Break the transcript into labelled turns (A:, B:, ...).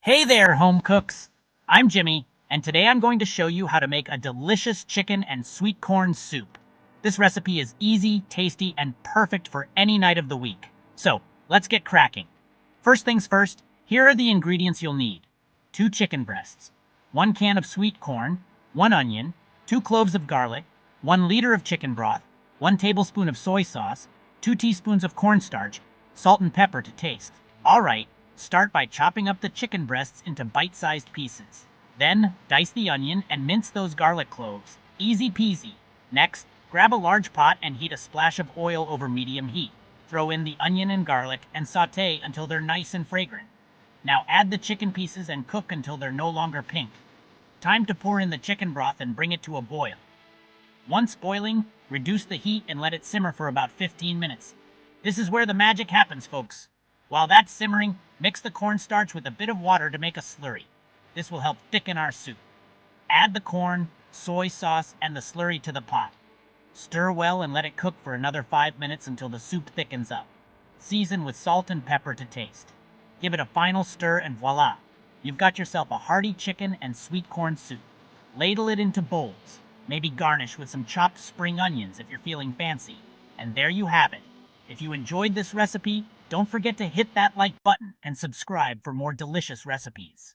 A: Hey there, home cooks! I'm Jimmy, and today I'm going to show you how to make a delicious chicken and sweet corn soup. This recipe is easy, tasty, and perfect for any night of the week. So, let's get cracking. First things first, here are the ingredients you'll need. 2 chicken breasts, 1 can of sweet corn, 1 onion, 2 cloves of garlic, 1 liter of chicken broth, 1 tablespoon of soy sauce, 2 teaspoons of cornstarch, salt and pepper to taste. Alright, start by chopping up the chicken breasts into bite-sized pieces. Then, dice the onion and mince those garlic cloves. Easy peasy. Next, grab a large pot and heat a splash of oil over medium heat. Throw in the onion and garlic and saute until they're nice and fragrant. Now add the chicken pieces and cook until they're no longer pink. Time to pour in the chicken broth and bring it to a boil. Once boiling, reduce the heat and let it simmer for about 15 minutes. This is where the magic happens, folks. While that's simmering, mix the cornstarch with a bit of water to make a slurry. This will help thicken our soup. Add the corn, soy sauce, and the slurry to the pot. Stir well and let it cook for another 5 minutes until the soup thickens up. Season with salt and pepper to taste. Give it a final stir and voila! You've got yourself a hearty chicken and sweet corn soup. Ladle it into bowls. Maybe garnish with some chopped spring onions if you're feeling fancy. And there you have it. If you enjoyed this recipe, don't forget to hit that like button and subscribe for more delicious recipes.